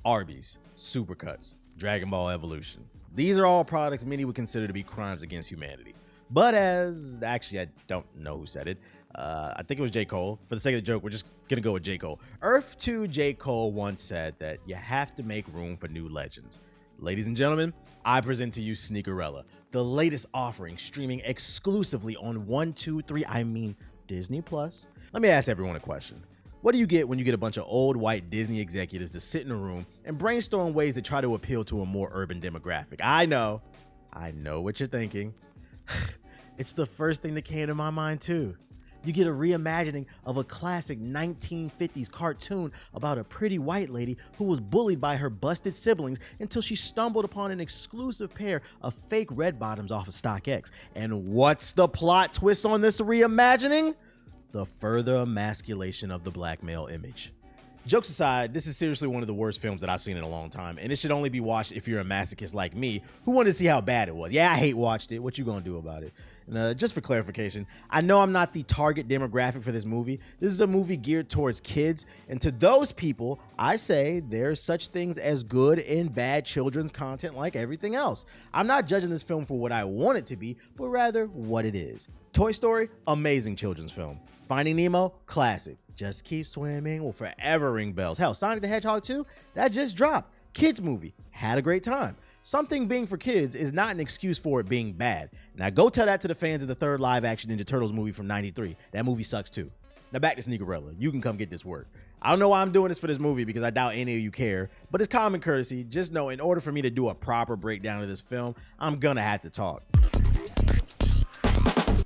Arby's, Supercuts, Dragon Ball Evolution. These are all products many would consider to be crimes against humanity. But actually, I don't know who said it. I think it was J. Cole. For the sake of the joke, we're just gonna go with J. Cole. Earth 2 J. Cole once said that you have to make room for new legends. Ladies and gentlemen, I present to you Sneakerella, the latest offering streaming exclusively on 123, I mean Disney Plus. Let me ask everyone a question. What do you get when you get a bunch of old white Disney executives to sit in a room and brainstorm ways to try to appeal to a more urban demographic? I know what you're thinking. It's the first thing that came to my mind too. You get a reimagining of a classic 1950s cartoon about a pretty white lady who was bullied by her busted siblings until she stumbled upon an exclusive pair of fake red bottoms off of StockX. And what's the plot twist on this reimagining? The further emasculation of the black male image. Jokes aside, this is seriously one of the worst films that I've seen in a long time, and it should only be watched if you're a masochist like me who wanted to see how bad it was. Yeah, I hate watched it. What you gonna do about it? And just for clarification, I know I'm not the target demographic for this movie. This is a movie geared towards kids, and to those people, I say there's such things as good and bad children's content like everything else. I'm not judging this film for what I want it to be, but rather what it is. Toy Story, amazing children's film. Finding Nemo, classic. Just Keep Swimming will forever ring bells. Hell, Sonic the Hedgehog 2, that just dropped. Kids movie, had a great time. Something being for kids is not an excuse for it being bad. Now go tell that to the fans of the third live action Ninja Turtles movie from '93. That movie sucks too. Now back to Sneakerella. You can come get this work. I don't know why I'm doing this for this movie because I doubt any of you care, but it's common courtesy. Just know in order for me to do a proper breakdown of this film, I'm gonna have to talk.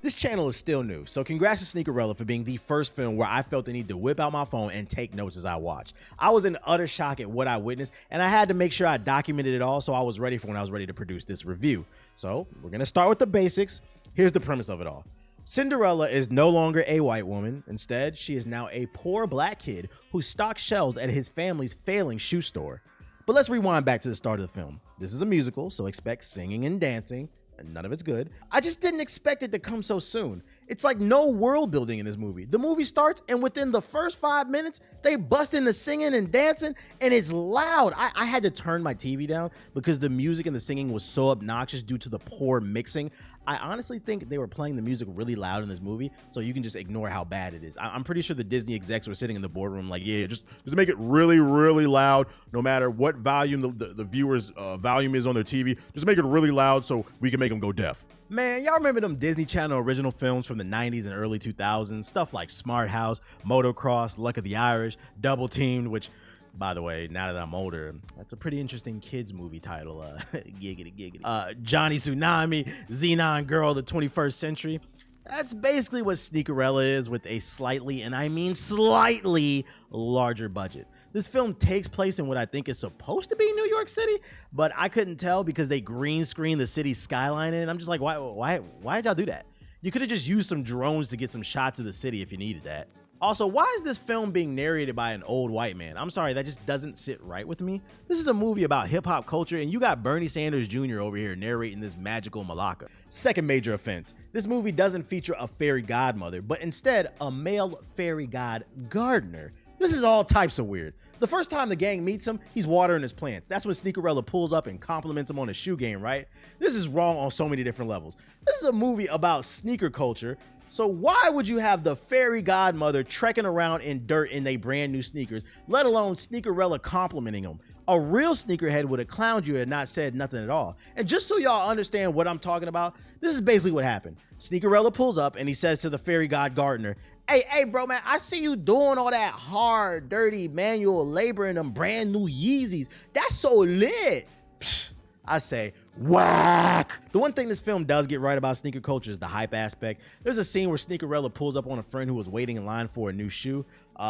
This channel is still new, so congrats to Sneakerella for being the first film where I felt the need to whip out my phone and take notes as I watched. I was in utter shock at what I witnessed, and I had to make sure I documented it all so I was ready for when I was ready to produce this review. So we're gonna start with the basics. Here's the premise of it all. Cinderella is no longer a white woman. Instead, she is now a poor black kid who stocks shelves at his family's failing shoe store. But let's rewind back to the start of the film. This is a musical, so expect singing and dancing. And none of it's good. I just didn't expect it to come so soon. It's like no world building in this movie. The movie starts and within the first 5 minutes, they bust into singing and dancing and it's loud. I had to turn my TV down because the music and the singing was so obnoxious due to the poor mixing. I honestly think they were playing the music really loud in this movie, so you can just ignore how bad it is. I'm pretty sure the Disney execs were sitting in the boardroom like, yeah, just make it really, really loud, no matter what volume the viewer's volume is on their TV. Just make it really loud so we can make them go deaf. Man, y'all remember them Disney Channel original films from the 90s and early 2000s? Stuff like Smart House, Motocross, Luck of the Irish, Double Teamed, which, by the way, now that I'm older, that's a pretty interesting kids movie title. Giggity, giggity. Johnny Tsunami, Xenon Girl of the 21st Century. That's basically what Sneakerella is with a slightly, and I mean slightly, larger budget. This film takes place in what I think is supposed to be New York City, but I couldn't tell because they green screened the city's skyline in it. I'm just like, why did y'all do that? You could have just used some drones to get some shots of the city if you needed that. Also, why is this film being narrated by an old white man? I'm sorry, that just doesn't sit right with me. This is a movie about hip-hop culture, and you got Bernie Sanders Jr. over here narrating this magical malacca. Second major offense, this movie doesn't feature a fairy godmother, but instead a male fairy god gardener. This is all types of weird. The first time the gang meets him, he's watering his plants. That's when Sneakerella pulls up and compliments him on his shoe game, right? This is wrong on so many different levels. This is a movie about sneaker culture, so why would you have the fairy godmother trekking around in dirt in they brand new sneakers, let alone Sneakerella complimenting him? A real sneakerhead would have clowned you and not said nothing at all. And just so y'all understand what I'm talking about, this is basically what happened. Sneakerella pulls up and he says to the fairy god gardener, Hey, bro, man, I see you doing all that hard, dirty manual labor in them brand new Yeezys. That's so lit. Psh, I say, whack. The one thing this film does get right about sneaker culture is the hype aspect. There's a scene where Sneakerella pulls up on a friend who was waiting in line for a new shoe.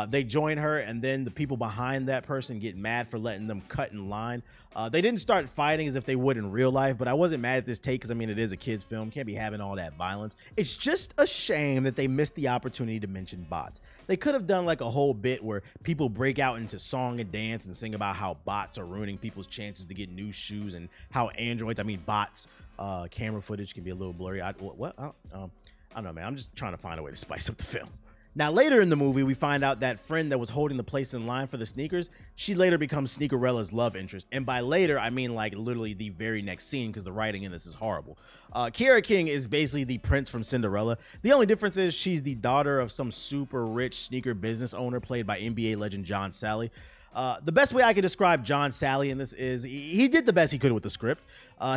They join her, and then the people behind that person get mad for letting them cut in line. They didn't start fighting as if they would in real life, but I wasn't mad at this take because, I mean, it is a kid's film. Can't be having all that violence. It's just a shame that they missed the opportunity to mention bots. They could have done like a whole bit where people break out into song and dance and sing about how bots are ruining people's chances to get new shoes and how bots, camera footage can be a little blurry. I don't know, man. I'm just trying to find a way to spice up the film. Now, later in the movie, we find out that friend that was holding the place in line for the sneakers, she later becomes Sneakerella's love interest. And by later, I mean like literally the very next scene, because the writing in this is horrible. Kiara King is basically the prince from Cinderella. The only difference is she's the daughter of some super rich sneaker business owner played by NBA legend John Sally. The best way I can describe John Sally in this is he did the best he could with the script.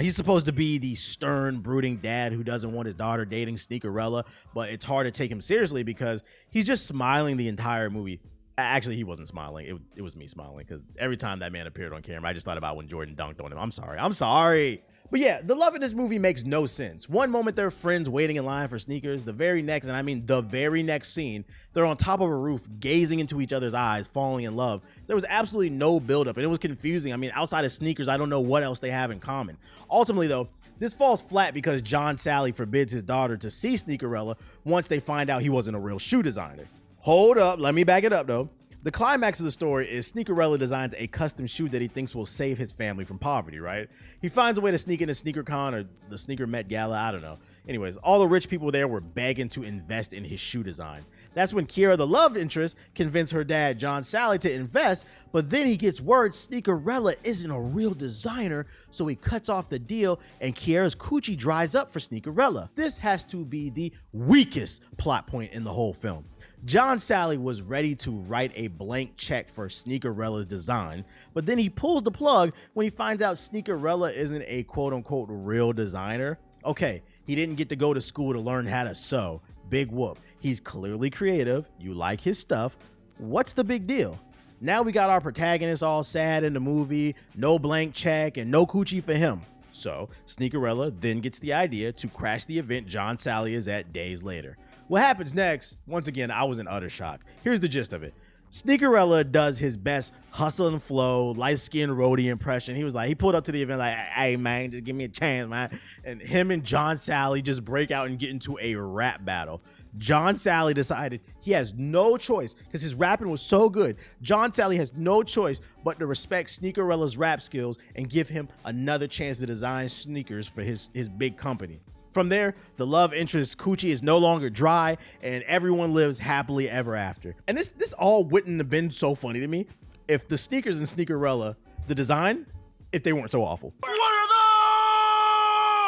He's supposed to be the stern, brooding dad who doesn't want his daughter dating Sneakerella, but it's hard to take him seriously because he's just smiling the entire movie. Actually, he wasn't smiling. It was me smiling, because every time that man appeared on camera, I just thought about when Jordan dunked on him. I'm sorry. But yeah, the love in this movie makes no sense. One moment they're friends waiting in line for sneakers. The very next, and I mean the very next scene, they're on top of a roof gazing into each other's eyes, falling in love. There was absolutely no buildup, and it was confusing. I mean, outside of sneakers, I don't know what else they have in common. Ultimately though, this falls flat because John Sally forbids his daughter to see Sneakerella once they find out he wasn't a real shoe designer. Hold up, let me back it up though. The climax of the story is Sneakerella designs a custom shoe that he thinks will save his family from poverty, right? He finds a way to sneak into SneakerCon or the Sneaker Met Gala, I don't know. Anyways, all the rich people there were begging to invest in his shoe design. That's when Kiara, the love interest, convinced her dad, John Sally, to invest, but then he gets word Sneakerella isn't a real designer, so he cuts off the deal and Kiara's coochie dries up for Sneakerella. This has to be the weakest plot point in the whole film. John Sally was ready to write a blank check for Sneakerella's design, but then he pulls the plug when he finds out Sneakerella isn't a quote-unquote real designer. Okay, he didn't get to go to school to learn how to sew. Big whoop. He's clearly creative. You like his stuff. What's the big deal? Now we got our protagonist all sad in the movie, no blank check and no coochie for him. So Sneakerella then gets the idea to crash the event John Sally is at days later. What happens next? Once again, I was in utter shock. Here's the gist of it. Sneakerella does his best hustle and flow, light-skinned roadie impression. He pulled up to the event like, hey man, just give me a chance, man. And him and John Sally just break out and get into a rap battle. John Sally decided he has no choice because his rapping was so good. John Sally has no choice but to respect Sneakerella's rap skills and give him another chance to design sneakers for his big company. From there, the love interest coochie is no longer dry and everyone lives happily ever after. And this all wouldn't have been so funny to me if the sneakers in Sneakerella, the design, if they weren't so awful. What are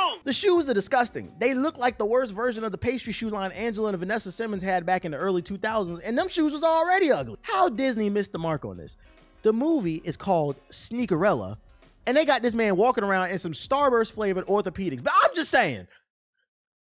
those? The shoes are disgusting. They look like the worst version of the pastry shoe line Angela and Vanessa Simmons had back in the early 2000s, and them shoes was already ugly. How Disney missed the mark on this? The movie is called Sneakerella, and they got this man walking around in some Starburst flavored orthopedics. But I'm just saying,